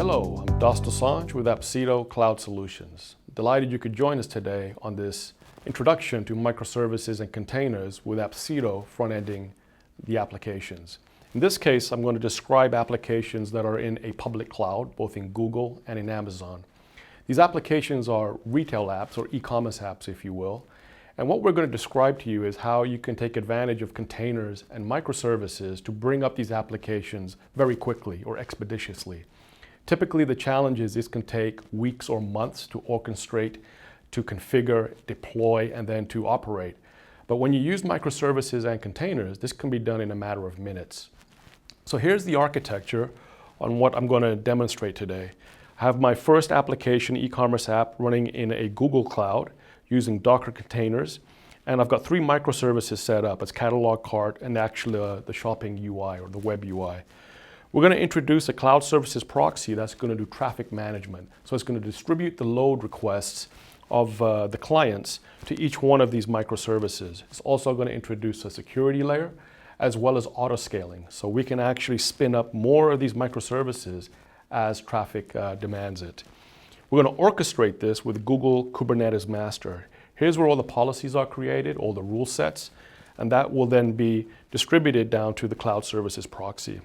Hello, I'm Dosanjh with Appcito Cloud Solutions. Delighted you could join us today on this introduction to microservices and containers with Appcito front-ending the applications. In this case, I'm going to describe applications that are in a public cloud, both in Google and in Amazon. These applications are retail apps or e-commerce apps, if you will. And what we're going to describe to you is how you can take advantage of containers and microservices to bring up these applications very quickly or expeditiously. Typically, the challenge is this can take weeks or months to orchestrate, to configure, deploy, and then to operate. But when you use microservices and containers, this can be done in a matter of minutes. So here's the architecture on what I'm going to demonstrate today. I have my first application, e-commerce app, running in a Google Cloud using Docker containers. And I've got 3 microservices set up. It's catalog, cart, and actually the shopping UI or the web UI. We're going to introduce a cloud services proxy that's going to do traffic management. So it's going to distribute the load requests of the clients to each one of these microservices. It's also going to introduce a security layer as well as auto scaling. So we can actually spin up more of these microservices as traffic demands it. We're going to orchestrate this with Google Kubernetes Master. Here's where all the policies are created, all the rule sets, and that will then be distributed down to the cloud services proxy.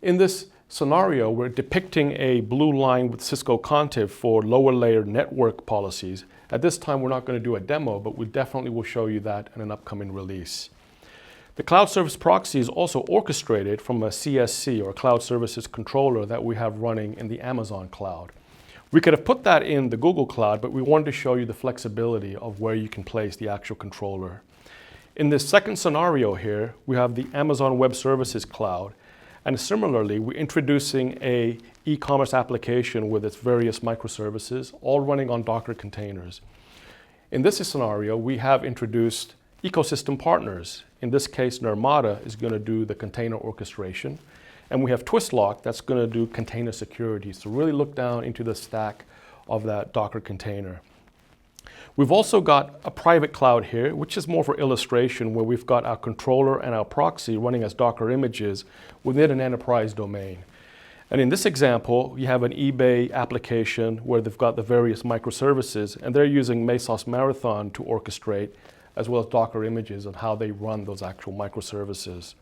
In this scenario, we're depicting a blue line with Cisco Contiv for lower layer network policies. At this time, we're not going to do a demo, but we definitely will show you that in an upcoming release. The cloud service proxy is also orchestrated from a CSC or cloud services controller that we have running in the Amazon cloud. We could have put that in the Google Cloud, but we wanted to show you the flexibility of where you can place the actual controller. In this second scenario here, we have the Amazon Web Services Cloud. And similarly, we're introducing a e-commerce application with its various microservices, all running on Docker containers. In this scenario, we have introduced ecosystem partners. In this case, Nirmata is going to do the container orchestration. And we have Twistlock that's going to do container security. So really look down into the stack of that Docker container. We've also got a private cloud here, which is more for illustration, where we've got our controller and our proxy running as Docker images within an enterprise domain. And in this example, you have an eBay application where they've got the various microservices, and they're using Mesos Marathon to orchestrate, as well as Docker images and how they run those actual microservices.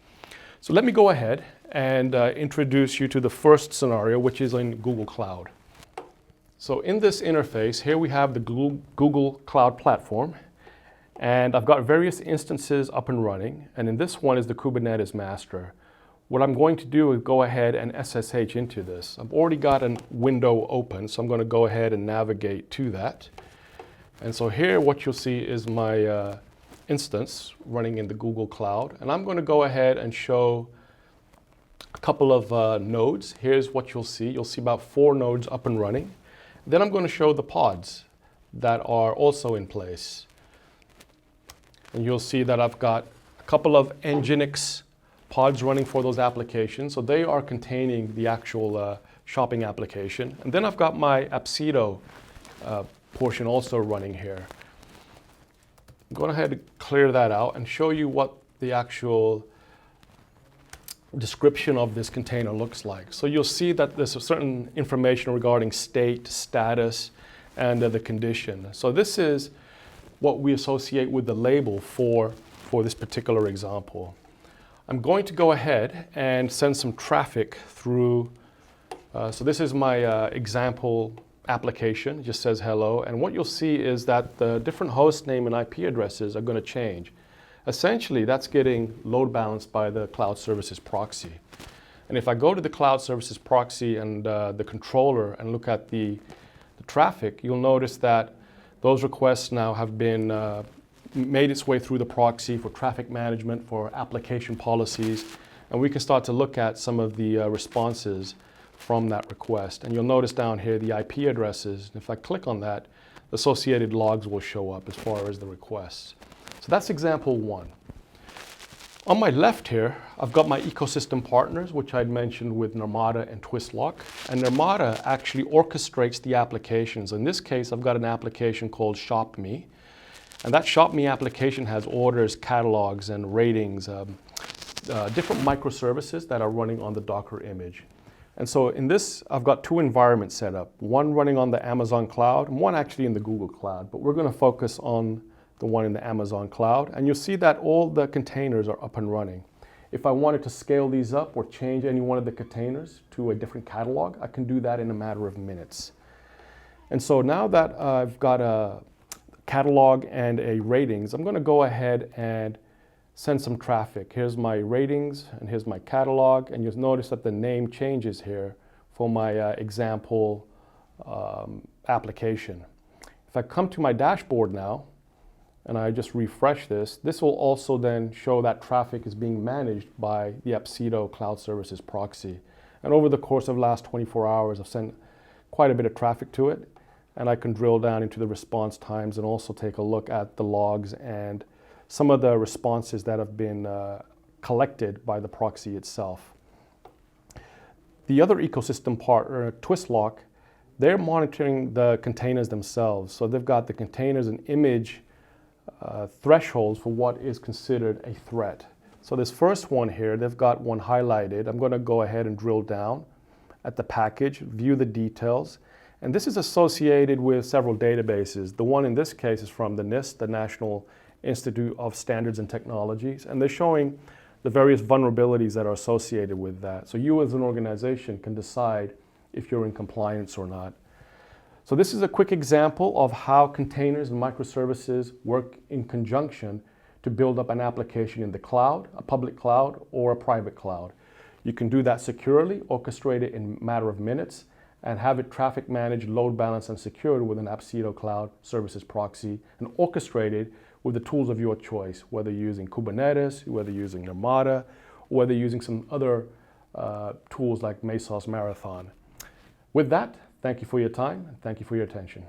So let me go ahead and introduce you to the first scenario, which is in Google Cloud. So in this interface, here we have the Google Cloud Platform, and I've got various instances up and running, and in this one is the Kubernetes Master. What I'm going to do is go ahead and SSH into this. I've already got a window open, so I'm going to go ahead and navigate to that. And so here what you'll see is my instance running in the Google Cloud, and I'm going to go ahead and show a couple of nodes. Here's what you'll see. You'll see about 4 nodes up and running. Then I'm going to show the pods that are also in place. And you'll see that I've got a couple of Nginx pods running for those applications. So they are containing the actual shopping application. And then I've got my Appcito portion also running here. I'm going ahead and clear that out and show you what the actual description of this container looks like. So you'll see that there's a certain information regarding state, status, and the condition. So this is what we associate with the label for this particular example. I'm going to go ahead and send some traffic through. So this is my example application. It just says hello. And what you'll see is that the different host name and IP addresses are going to change. Essentially, that's getting load balanced by the cloud services proxy. And if I go to the cloud services proxy and the controller and look at the traffic, you'll notice that those requests now have been made its way through the proxy for traffic management, for application policies, and we can start to look at some of the responses from that request. And you'll notice down here the IP addresses. And if I click on that, associated logs will show up as far as the requests. So that's example 1. On my left here, I've got my ecosystem partners, which I'd mentioned with Nirmata and Twistlock. And Nirmata actually orchestrates the applications. In this case, I've got an application called ShopMe. And that ShopMe application has orders, catalogs, and ratings, different microservices that are running on the Docker image. And so in this, I've got two environments set up, one running on the Amazon cloud and one actually in the Google cloud, but we're going to focus on the one in the Amazon cloud. And you'll see that all the containers are up and running. If I wanted to scale these up or change any one of the containers to a different catalog, I can do that in a matter of minutes. And so now that I've got a catalog and a ratings, I'm going to go ahead and send some traffic. Here's my ratings and here's my catalog, and you'll notice that the name changes here for my example application. If I come to my dashboard now and I just refresh this, this will also then show that traffic is being managed by the Appcito Cloud Services proxy. And over the course of the last 24 hours, I've sent quite a bit of traffic to it, and I can drill down into the response times and also take a look at the logs and some of the responses that have been collected by the proxy itself. The other ecosystem partner, Twistlock, they're monitoring the containers themselves. So they've got the containers and image thresholds for what is considered a threat. So this first one here, they've got one highlighted. I'm going to go ahead and drill down at the package, view the details. And this is associated with several databases. The one in this case is from the NIST, the National Institute of Standards and Technologies, and they're showing the various vulnerabilities that are associated with that. So you as an organization can decide if you're in compliance or not. So this is a quick example of how containers and microservices work in conjunction to build up an application in the cloud, a public cloud or a private cloud. You can do that securely, orchestrate it in a matter of minutes, and have it traffic managed, load balanced, and secured with an Appcito Cloud Services proxy, and orchestrated with the tools of your choice, whether you're using Kubernetes, whether you're using Nirmata, or whether you're using some other tools like Mesos Marathon. With that, thank you for your time, and thank you for your attention.